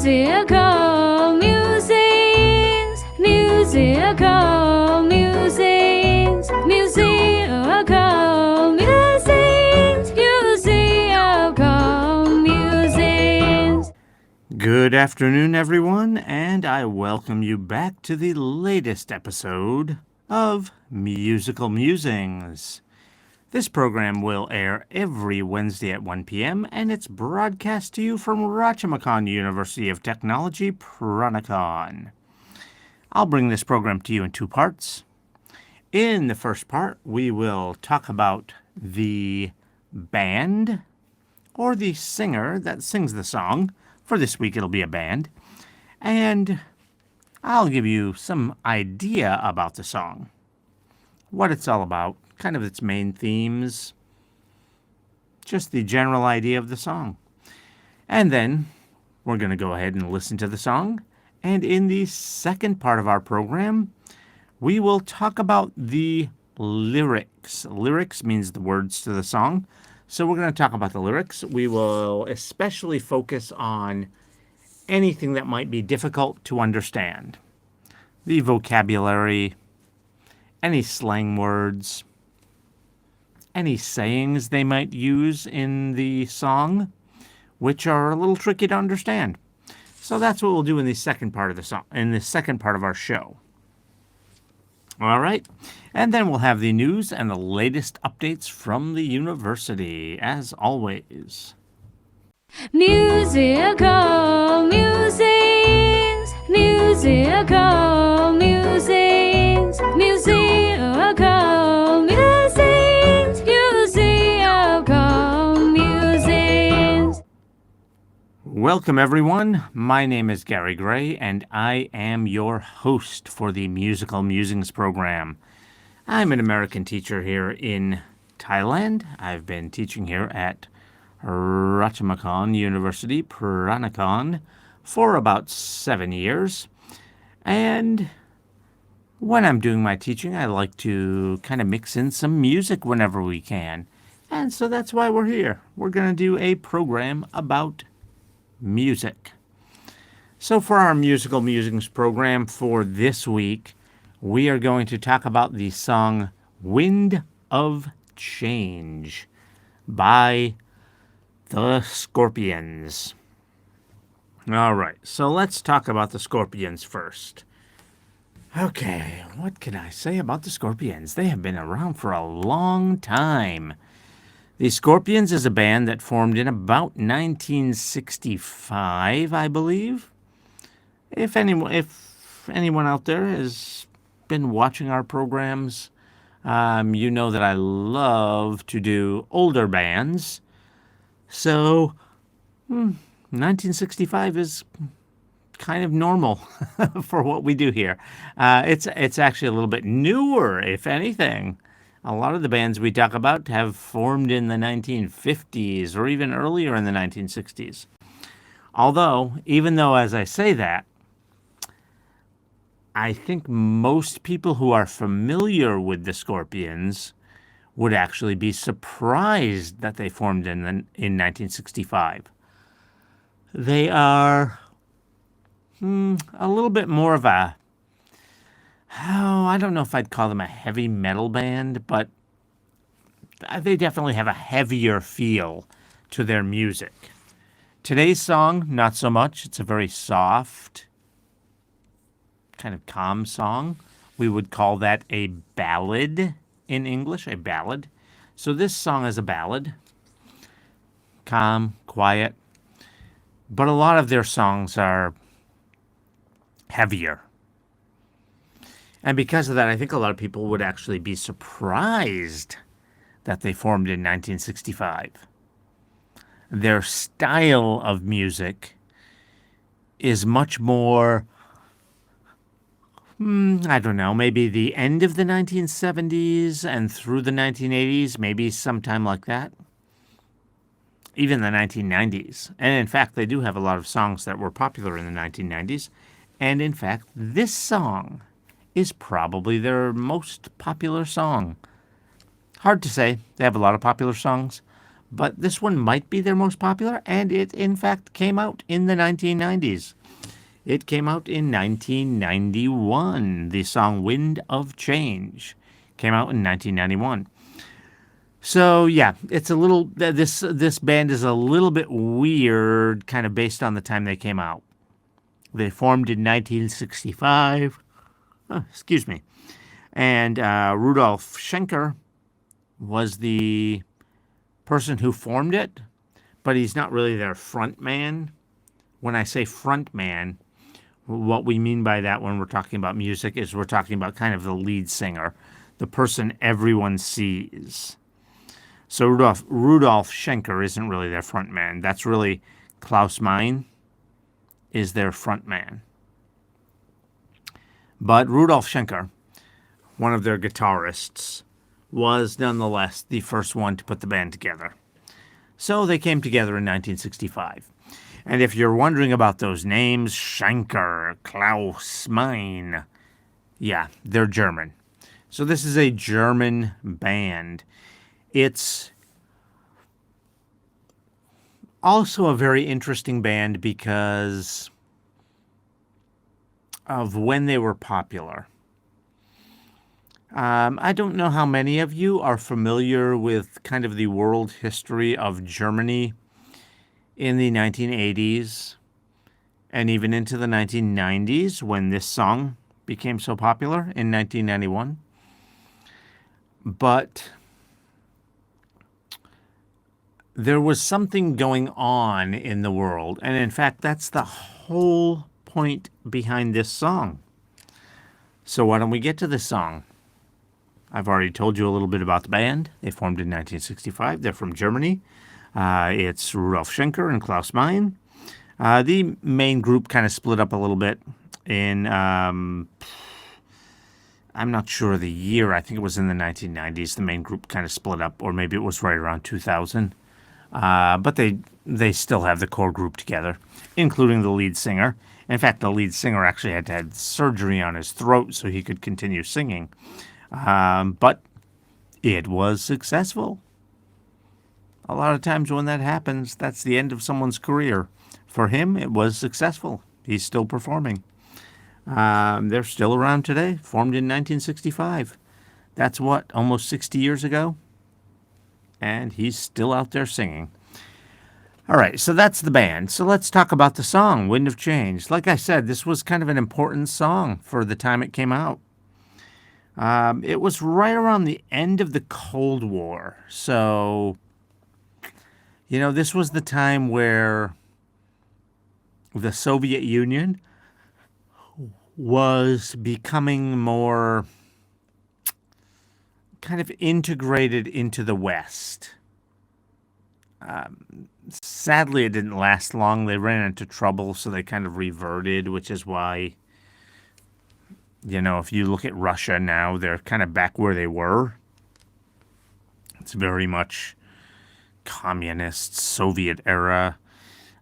Musical musings, musical musings, musical musings, musical musings. Good afternoon, everyone, and I welcome you back to the latest episode of Musical Musings. This program will air every Wednesday at 1 p.m., and it's broadcast to you from Rajamachan University of Technology, Pranakon. I'll bring this program to you in two parts. In the first part, we will talk about the band, or the singer that sings the song. For this week, it'll be a band. And I'll give you some idea about the song, what it's all about, kind of its main themes, just the general idea of the song. And then we're going to go ahead and listen to the song. And in the second part of our program, we will talk about the lyrics. Lyrics means the words to the song. So we're going to talk about the lyrics. We will especially focus on anything that might be difficult to understand. The vocabulary, any slang words, any sayings they might use in the song, which are a little tricky to understand. So that's what we'll do in the second part of the song, in the second part of our show. All right. And then we'll have the news and the latest updates from the university, as always. Musical musings, musical musings, musical musings, musical musings. Welcome, everyone. My name is Gary Gray, and I am your host for the Musical Musings program. I'm an American teacher here in Thailand. I've been teaching here at Rajamachan University, Pranakon, for about 7 years. And when I'm doing my teaching, I like to kind of mix in some music whenever we can. And so that's why we're here. We're going to do a program about music. So for our Musical Musings program for this week, we are going to talk about the song Wind of Change by the Scorpions. All right, so let's talk about the Scorpions first. Okay, what can I say about the Scorpions? They have been around for a long time. The Scorpions is a band that formed in about 1965, I believe. If anyone out there has been watching our programs, you know that I love to do older bands. So, 1965 is kind of normal for what we do here. It's actually a little bit newer, if anything. A lot of the bands we talk about have formed in the 1950s or even earlier in the 1960s. Although, even though as I say that, I think most people who are familiar with the Scorpions would actually be surprised that they formed in 1965. They are a little bit more of a, I don't know if I'd call them a heavy metal band, but they definitely have a heavier feel to their music. Today's song, not so much. It's a very soft, kind of calm song. We would call that a ballad in English, a ballad. So this song is a ballad. Calm, quiet. But a lot of their songs are heavier. And because of that, I think a lot of people would actually be surprised that they formed in 1965. Their style of music is much more, I don't know, maybe the end of the 1970s and through the 1980s, maybe sometime like that. Even the 1990s. And in fact, they do have a lot of songs that were popular in the 1990s. And in fact, this song is probably their most popular song. Hard to say. They have a lot of popular songs, but this one might be their most popular, and it in fact came out in the 1990s. It came out in 1991. The song Wind of Change came out in 1991. So yeah, it's a little this band is a little bit weird, kind of based on the time they came out. They formed in 1965. Oh, excuse me. And Rudolf Schenker was the person who formed it, but he's not really their front man. When I say front man, what we mean by that when we're talking about music is we're talking about kind of the lead singer, the person everyone sees. So Rudolf Schenker isn't really their front man. That's really Klaus Meine is their front man. But Rudolf Schenker, one of their guitarists, was nonetheless the first one to put the band together. So they came together in 1965. And if you're wondering about those names, Schenker, Klaus Meine, yeah, they're German. So this is a German band. It's also a very interesting band because of when they were popular. I don't know how many of you are familiar with kind of the world history of Germany in the 1980s and even into the 1990s when this song became so popular in 1991. But there was something going on in the world, and in fact, that's the whole point behind this song. So why don't we get to this song? I've already told you a little bit about the band. They formed in 1965. They're from Germany. It's Rudolf Schenker and Klaus Meine. The main group kind of split up a little bit in, I'm not sure the year. I think it was in the 1990s. The main group kind of split up, or maybe it was right around 2000. But they still have the core group together, including the lead singer. In fact, the lead singer actually had to have surgery on his throat so he could continue singing. But it was successful. A lot of times when that happens, that's the end of someone's career. For him, it was successful. He's still performing. They're still around today, formed in 1965. That's what, almost 60 years ago? And he's still out there singing. All right, so that's the band. So let's talk about the song, Wind of Change. Like I said, this was kind of an important song for the time it came out. It was right around the end of the Cold War. So, this was the time where the Soviet Union was becoming more kind of integrated into the West. Sadly, it didn't last long. They ran into trouble, so they kind of reverted, which is why, if you look at Russia now, they're kind of back where they were. It's very much communist, Soviet era.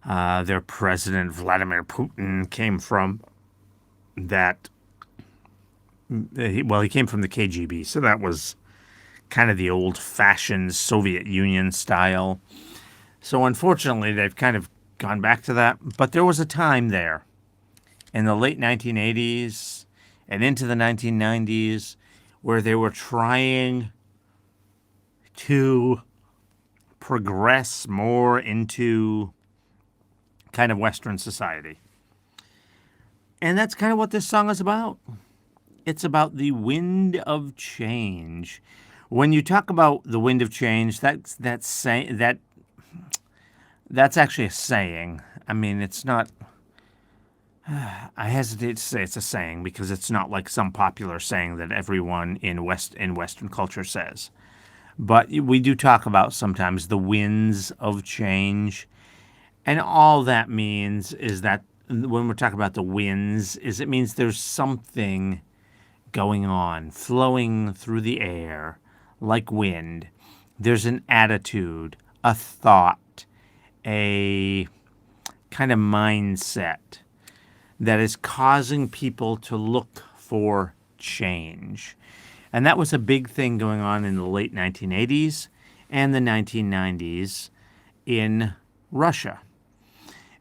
Their president, Vladimir Putin, came from that. He came from the KGB, so that was kind of the old-fashioned Soviet Union style. So unfortunately, they've kind of gone back to that. But there was a time there in the late 1980s and into the 1990s where they were trying to progress more into kind of Western society. And that's kind of what this song is about. It's about the wind of change. When you talk about the wind of change, that's actually a saying. I mean, it's not. I hesitate to say it's a saying because it's not like some popular saying that everyone in Western culture says. But we do talk about sometimes the winds of change, and all that means is that when we're talking about the winds, it means there's something going on, flowing through the air like wind. There's an attitude, a thought, a kind of mindset that is causing people to look for change. And that was a big thing going on in the late 1980s and the 1990s in Russia.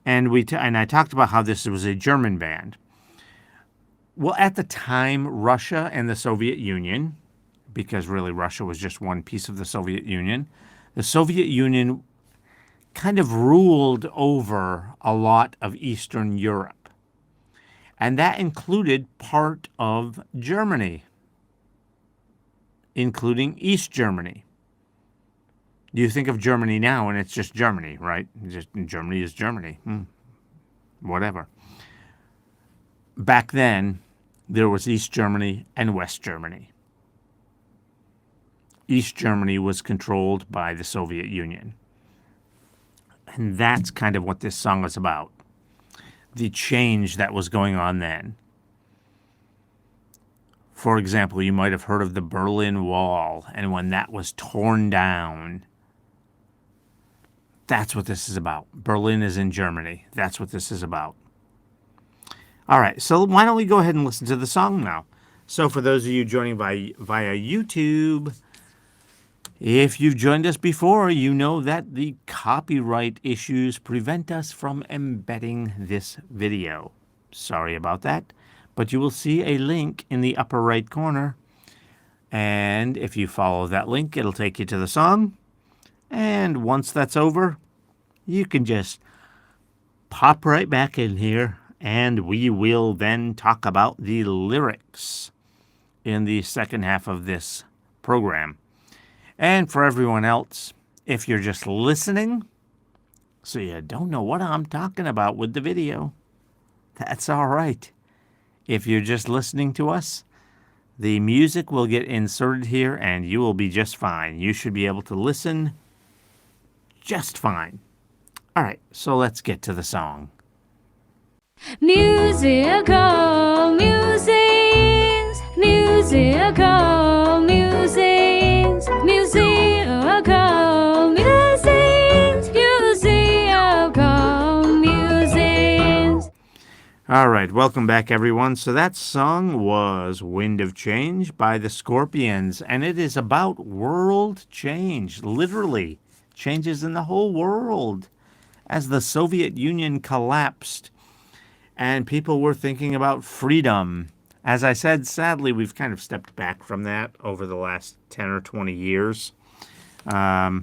And I talked about how this was a German band. Well, at the time, Russia and the Soviet Union, because really Russia was just one piece of the Soviet Union, the Soviet Union kind of ruled over a lot of Eastern Europe. And that included part of Germany, including East Germany. You think of Germany now and it's just Germany, right? Just Germany is Germany. Whatever. Back then, there was East Germany and West Germany. East Germany was controlled by the Soviet Union. And that's kind of what this song is about. The change that was going on then. For example, you might have heard of the Berlin Wall, and when that was torn down, that's what this is about. Berlin is in Germany. That's what this is about. All right, so why don't we go ahead and listen to the song now? So for those of you joining via YouTube, if you've joined us before, you know that the copyright issues prevent us from embedding this video. Sorry about that, but you will see a link in the upper right corner. And if you follow that link, it'll take you to the song. And once that's over, you can just pop right back in here, and we will then talk about the lyrics in the second half of this program. And for everyone else, if you're just listening, so you don't know what I'm talking about with the video, that's all right. If you're just listening to us, the music will get inserted here and you will be just fine. You should be able to listen just fine. All right, so let's get to the song. Musical musings, musical musings, musical musings, musical musings. All right, welcome back, everyone. So that song was Wind of Change by the Scorpions, and it is about world change, literally changes in the whole world as the Soviet Union collapsed and people were thinking about freedom. As I said, sadly, we've kind of stepped back from that over the last 10 or 20 years. I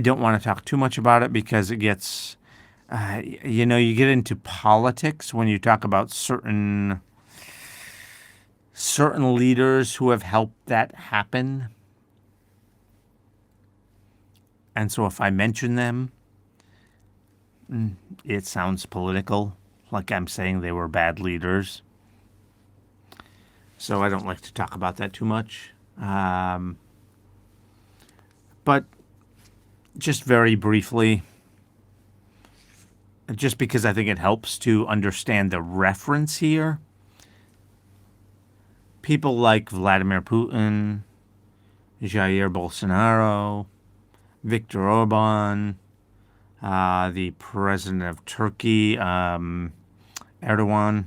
don't want to talk too much about it because it gets, you get into politics when you talk about certain leaders who have helped that happen. And so if I mention them, it sounds political, like I'm saying they were bad leaders. So I don't like to talk about that too much. But just very briefly, just because I think it helps to understand the reference here, people like Vladimir Putin, Jair Bolsonaro, Viktor Orban, the president of Turkey, Erdogan,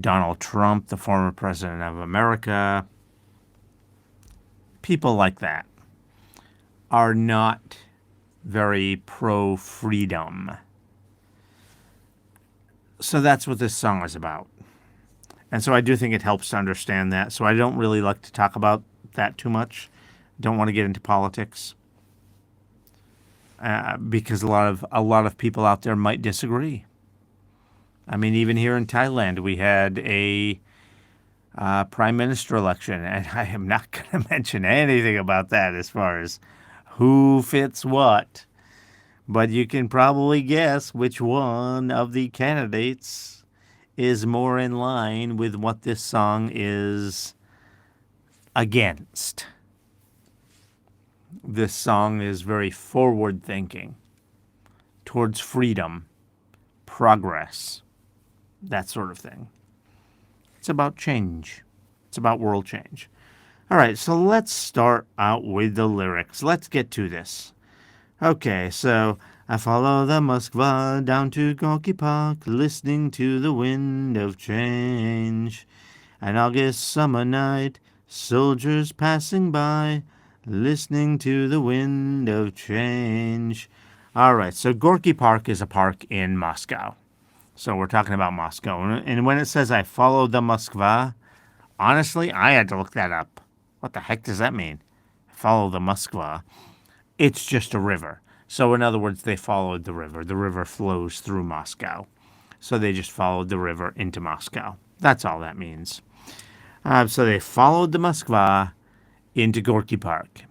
Donald Trump, the former president of America, people like that are not very pro-freedom. So that's what this song is about. And so I do think it helps to understand that. So I don't really like to talk about that too much. Don't want to get into politics. Because a lot of people out there might disagree. I mean, even here in Thailand, we had a prime minister election, and I am not going to mention anything about that as far as who fits what. But you can probably guess which one of the candidates is more in line with what this song is against. This song is very forward-thinking towards freedom, progress, that sort of thing. It's about change. It's about world change. All right, so let's start out with the lyrics. Let's get to this. Okay, so I follow the Moskva down to Gorky Park, listening to the wind of change. An August summer night, Soldiers passing by, listening to the wind of change. All right, so Gorky Park is a park in Moscow. So we're talking about Moscow. And when it says I followed the Moskva, honestly, I had to look that up. What the heck does that mean? Follow the Moskva. It's just a river. So, in other words, they followed the river. The river flows through Moscow. So they just followed the river into Moscow. That's all that means. So they followed the Moskva into Gorky Park.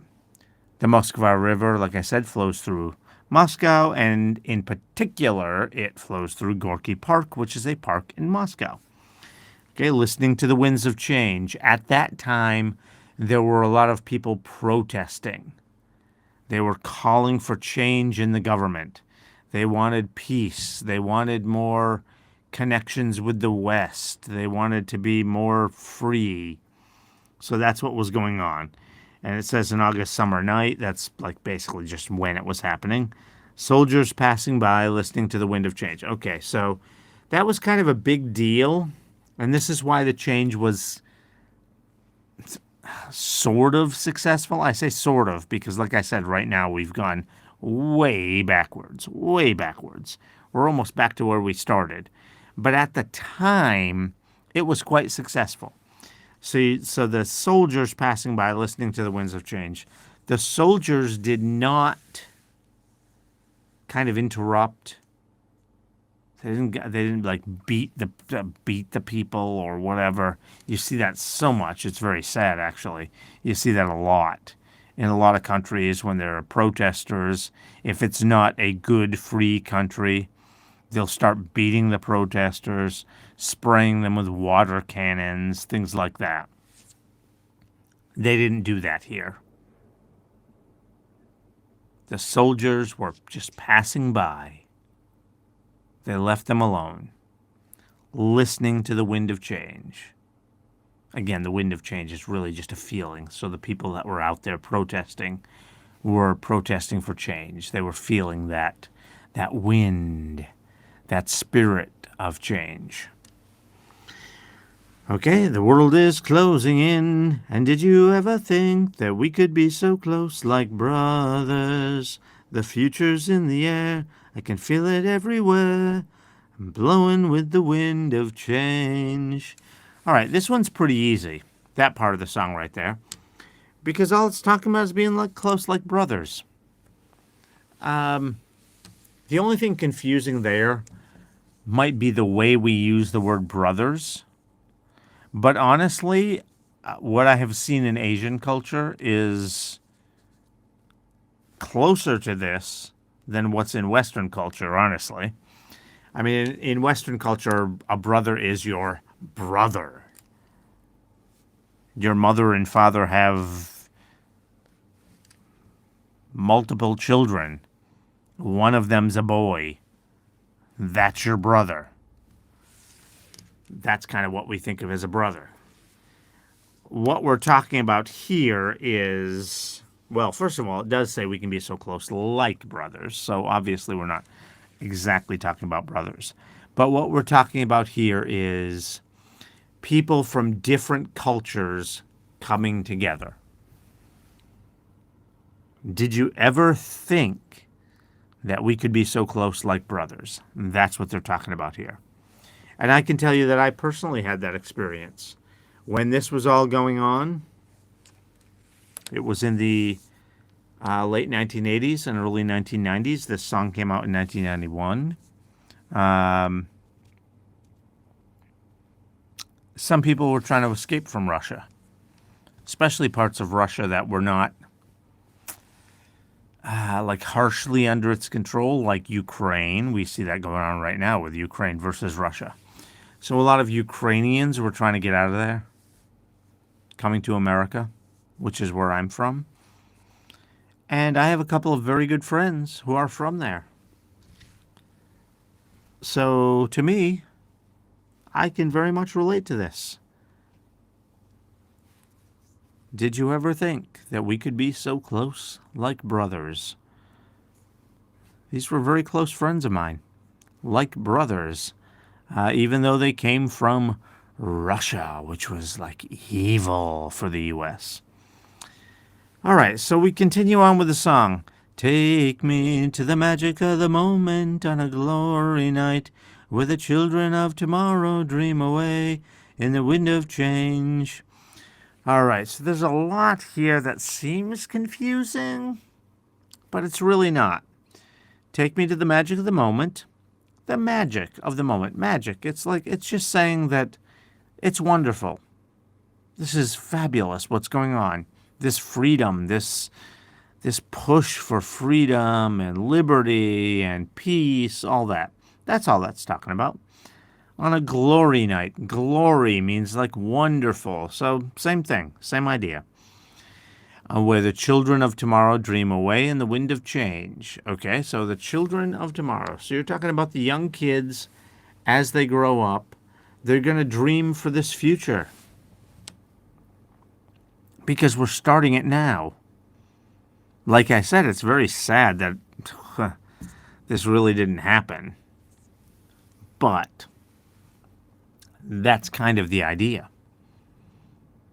The Moskva River, like I said, flows through Moscow, and in particular, it flows through Gorky Park, which is a park in Moscow. Okay, listening to the winds of change. At that time, there were a lot of people protesting. They were calling for change in the government. They wanted peace. They wanted more connections with the West. They wanted to be more free. So that's what was going on. And it says an August summer night. That's like basically just when it was happening. Soldiers passing by, listening to the wind of change. Okay, so that was kind of a big deal. And this is why the change was sort of successful. I say sort of because, like I said, right now we've gone way backwards, way backwards. We're almost back to where we started. But at the time, it was quite successful. So the soldiers passing by, listening to the winds of change, the soldiers did not kind of interrupt. They didn't like beat the people or whatever. You see that so much. It's very sad, actually. You see that a lot in a lot of countries when there are protesters. If it's not a good, free country, they'll start beating the protesters, spraying them with water cannons, things like that. They didn't do that here. The soldiers were just passing by. They left them alone, listening to the wind of change. Again, the wind of change is really just a feeling. So the people that were out there protesting were protesting for change. They were feeling that wind, that spirit of change. Okay, the world is closing in, and did you ever think that we could be so close like brothers? The future's in the air, I can feel it everywhere. I'm blowing with the wind of change. All right, this one's pretty easy, that part of the song right there, because all it's talking about is being like close like brothers. The only thing confusing there might be the way we use the word brothers. But honestly, what I have seen in Asian culture is closer to this than what's in Western culture, honestly. I mean, in Western culture, a brother is your brother. Your mother and father have multiple children. One of them's a boy. That's your brother. That's kind of what we think of as a brother. What we're talking about here is, well, first of all, it does say we can be so close like brothers. So obviously we're not exactly talking about brothers. But what we're talking about here is people from different cultures coming together. Did you ever think that we could be so close like brothers? That's what they're talking about here. And I can tell you that I personally had that experience. When this was all going on, it was in the late 1980s and early 1990s. This song came out in 1991. Some people were trying to escape from Russia, especially parts of Russia that were not like harshly under its control, like Ukraine. We see that going on right now with Ukraine versus Russia. So a lot of Ukrainians were trying to get out of there, coming to America, which is where I'm from. And I have a couple of very good friends who are from there. So to me, I can very much relate to this. Did you ever think that we could be so close like brothers? These were very close friends of mine, like brothers. Even though they came from Russia, which was like evil for the U.S. All right, so we continue on with the song. Take me to the magic of the moment on a glory night, where the children of tomorrow dream away in the wind of change. All right, so there's a lot here that seems confusing, but it's really not. Take me to the magic of the moment. The magic of the moment. Magic. It's just saying that it's wonderful. This is fabulous what's going on. This freedom, this push for freedom and liberty and peace, all that. That's all that's talking about. On a glory night. Glory means like wonderful. So same thing, same idea. Where the children of tomorrow dream away in the wind of change. Okay, so the children of tomorrow. So you're talking about the young kids as they grow up. They're going to dream for this future. Because we're starting it now. Like I said, it's very sad that this really didn't happen. But that's kind of the idea.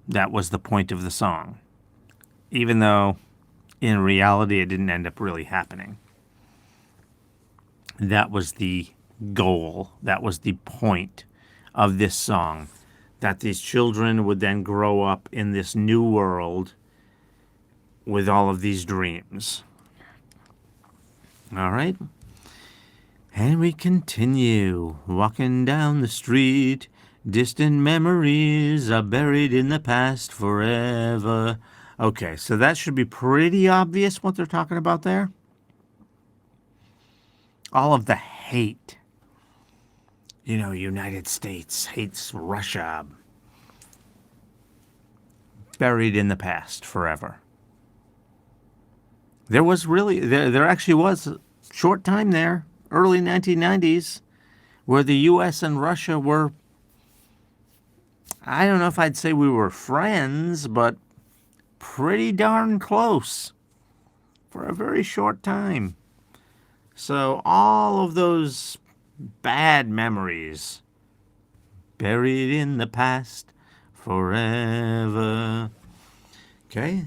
That was the point of the song. Even though, in reality, it didn't end up really happening. That was the goal. That was the point of this song. That these children would then grow up in this new world with all of these dreams. All right? And we continue walking down the street. Distant memories are buried in the past forever. Okay, so that should be pretty obvious what they're talking about there. All of the hate. You know, United States hates Russia. Buried in the past forever. There actually was a short time there, early 1990s, where the U.S. and Russia were, I don't know if I'd say we were friends, but pretty darn close for a very short time. So all of those bad memories buried in the past forever. Okay.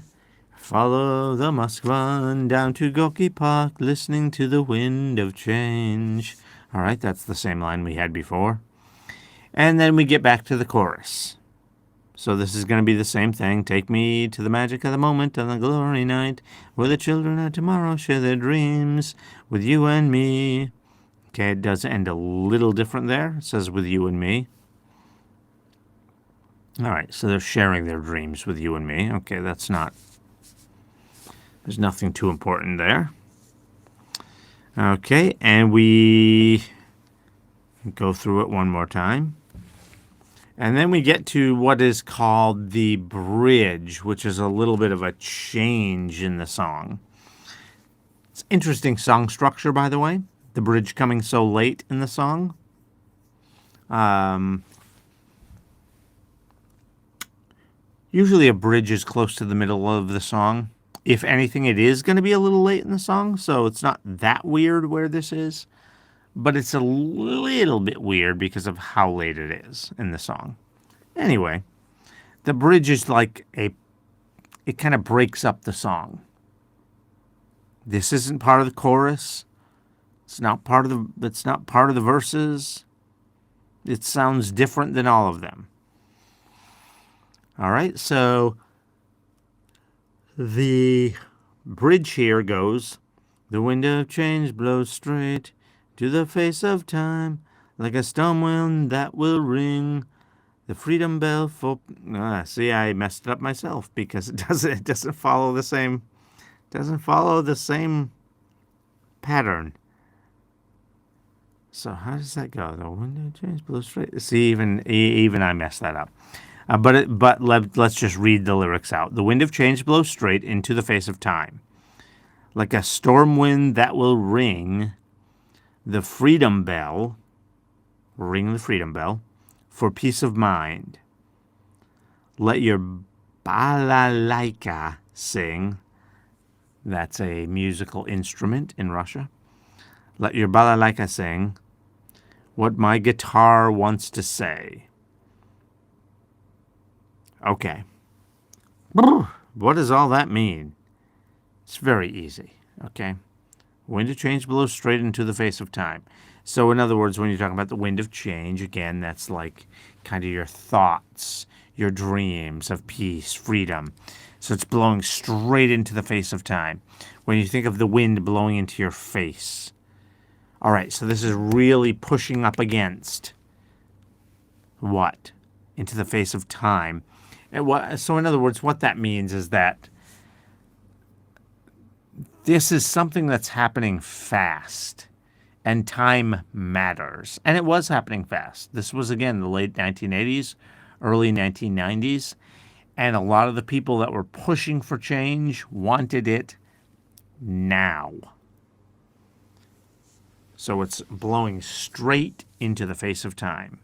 Follow the Moskvan down to Gorky Park, listening to the wind of change. All right, that's the same line we had before. And then we get back to the chorus. So this is going to be the same thing. Take me to the magic of the moment on the glory night, where the children of tomorrow share their dreams with you and me. Okay, it does end a little different there. It says with you and me. All right, so they're sharing their dreams with you and me. Okay, there's nothing too important there. Okay, and we go through it one more time. And then we get to what is called the bridge, which is a little bit of a change in the song. It's interesting song structure, by the way. The bridge coming so late in the song. Usually a bridge is close to the middle of the song. If anything, it is going to be a little late in the song, so it's not that weird where this is. But it's a little bit weird because of how late it is in the song. Anyway, the bridge is like it kind of breaks up the song. This isn't part of the chorus. It's not part of the verses. It sounds different than all of them. All right, so the bridge here goes, the wind of change blows straight to the face of time, like a storm wind that will ring the freedom bell for... see, I messed it up myself because it doesn't follow the same pattern. So how does that go? The wind of change blows straight. See, even I messed that up. But let's just read the lyrics out. The wind of change blows straight into the face of time, like a storm wind that will ring the freedom bell, for peace of mind. Let your balalaika sing. That's a musical instrument in Russia. Let your balalaika sing what my guitar wants to say. Okay. What does all that mean? It's very easy. Okay. Wind of change blows straight into the face of time. So, in other words, when you're talking about the wind of change, again, that's like kind of your thoughts, your dreams of peace, freedom. So, it's blowing straight into the face of time. When you think of the wind blowing into your face. All right, so this is really pushing up against what? Into the face of time. So, in other words, what that means is that this is something that's happening fast, and time matters. And it was happening fast. This was, again, the late 1980s, early 1990s, and a lot of the people that were pushing for change wanted it now. So it's blowing straight into the face of time.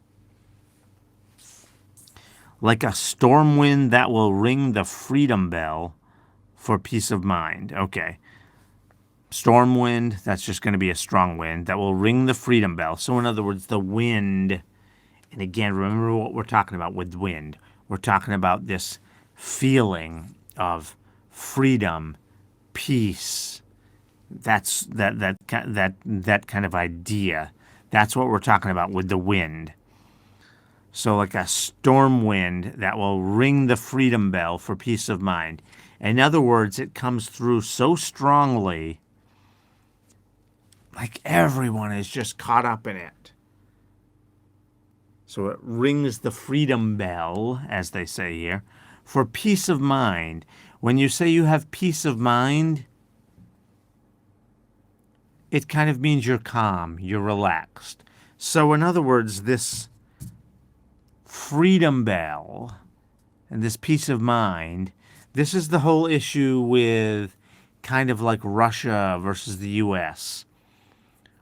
Like a storm wind that will ring the freedom bell for peace of mind. Okay. Storm wind, that's just going to be a strong wind that will ring the freedom bell. So in other words, the wind, and again, remember what we're talking about with wind. We're talking about this feeling of freedom, peace. That's that kind of idea. That's what we're talking about with the wind. So like a storm wind that will ring the freedom bell for peace of mind. In other words, it comes through so strongly, like everyone is just caught up in it. So it rings the freedom bell, as they say here, for peace of mind. When you say you have peace of mind, it kind of means you're calm, you're relaxed. So in other words, this freedom bell and this peace of mind, this is the whole issue with kind of like Russia versus the US,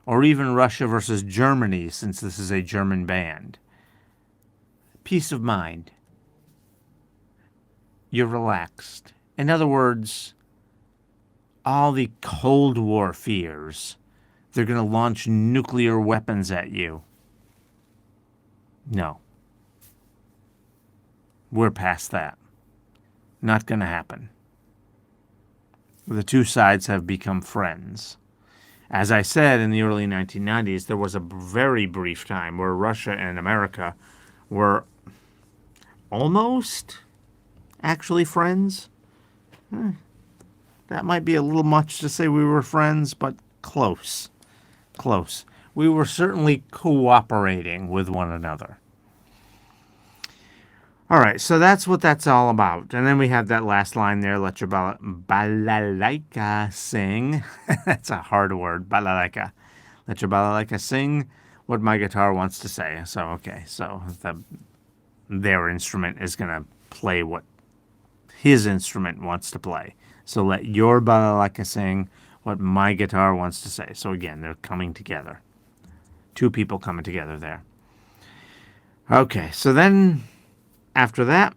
or even Russia versus Germany, since this is a German band. Peace of mind. You're relaxed. In other words, all the Cold War fears, they're going to launch nuclear weapons at you. No. We're past that. Not going to happen. The two sides have become friends. As I said, in the early 1990s, there was a very brief time where Russia and America were almost actually friends. That might be a little much to say we were friends, but close. Close. We were certainly cooperating with one another. All right, so that's what that's all about. And then we have that last line there, let your balalaika sing. That's a hard word, balalaika. Let your balalaika sing what my guitar wants to say. So, okay, so their instrument is going to play what his instrument wants to play. So let your balalaika sing what my guitar wants to say. So again, they're coming together. Two people coming together there. Okay, so then after that,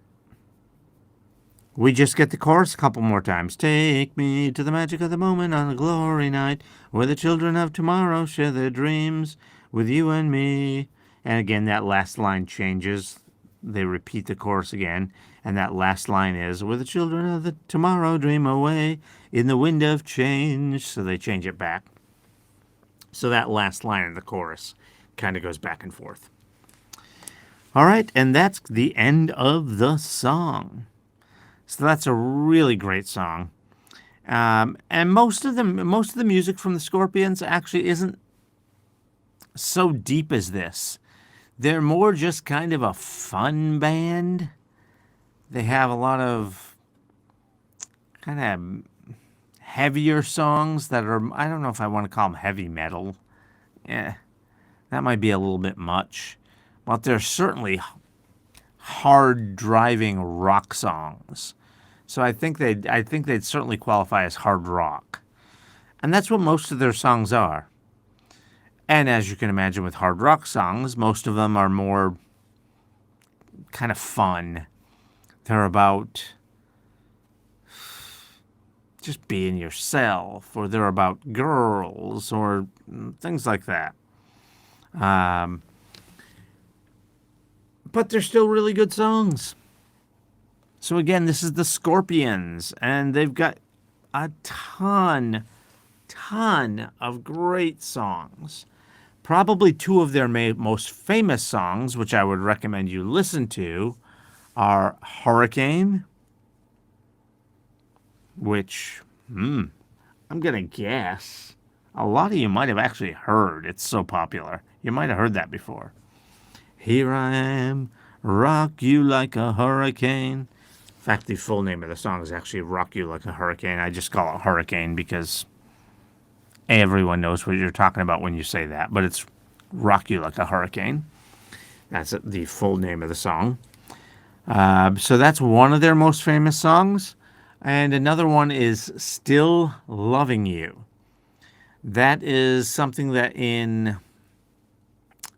we just get the chorus a couple more times. Take me to the magic of the moment on a glory night, where the children of tomorrow share their dreams with you and me. And again, that last line changes. They repeat the chorus again. And that last line is, where the children of the tomorrow dream away in the wind of change. So they change it back. So that last line in the chorus kind of goes back and forth. All right, and that's the end of the song. So that's a really great song. And most of the music from the Scorpions actually isn't so deep as this. They're more just kind of a fun band. They have a lot of kind of heavier songs that are, I don't know if I want to call them heavy metal. Yeah, that might be a little bit much. But they're certainly hard driving rock songs. So I think they'd certainly qualify as hard rock. And that's what most of their songs are. And as you can imagine with hard rock songs, most of them are more kind of fun. They're about just being yourself, or they're about girls, or things like that. But they're still really good songs. So again, this is the Scorpions, and they've got a ton of great songs. Probably two of their most famous songs, which I would recommend you listen to, are Hurricane, which, I'm going to guess a lot of you might have actually heard. It's so popular. You might have heard that before. Here I am, rock you like a hurricane. In fact, the full name of the song is actually Rock You Like a Hurricane. I just call it Hurricane because everyone knows what you're talking about when you say that, but it's Rock You Like a Hurricane. That's the full name of the song. So that's one of their most famous songs. And another one is Still Loving You. That is something that in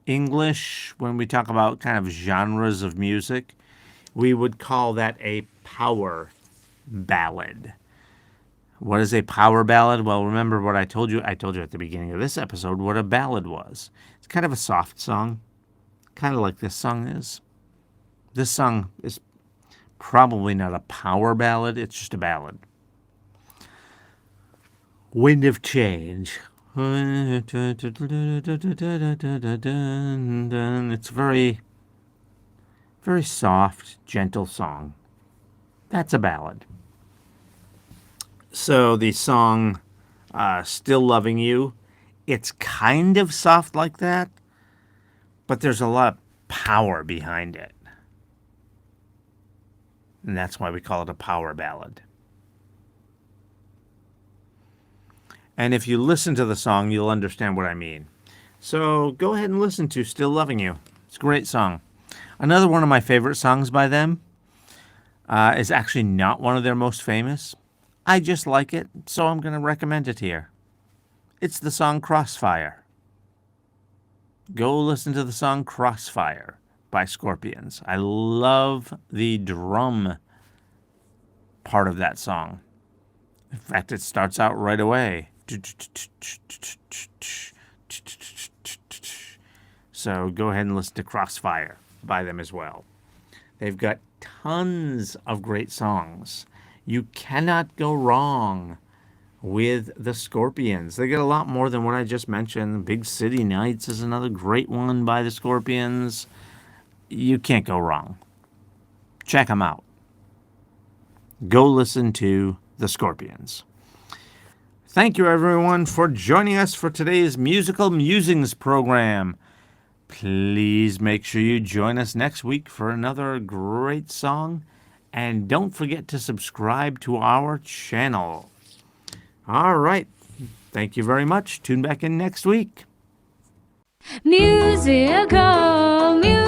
English, when we talk about kind of genres of music, we would call that a power ballad. What is a power ballad? Well, remember what I told you. I told you at the beginning of this episode what a ballad was. It's kind of a soft song, kind of like this song is. This song is probably not a power ballad. It's just a ballad. Wind of Change. It's very, very soft, gentle song. That's a ballad. So the song Still Loving You, it's kind of soft like that, but there's a lot of power behind it. And that's why we call it a power ballad. And if you listen to the song, you'll understand what I mean. So go ahead and listen to Still Loving You. It's a great song. Another one of my favorite songs by them is actually not one of their most famous. I just like it, so I'm going to recommend it here. It's the song Crossfire. Go listen to the song Crossfire by Scorpions. I love the drum part of that song. In fact, it starts out right away. So go ahead and listen to Crossfire by them as well. They've got tons of great songs. You cannot go wrong with the Scorpions. They get a lot more than what I just mentioned. Big City Nights is another great one by the Scorpions. You can't go wrong. Check them out. Go listen to the Scorpions. Thank you, everyone, for joining us for today's Musical Musings program. Please make sure you join us next week for another great song. And don't forget to subscribe to our channel. All right. Thank you very much. Tune back in next week. Musical, music.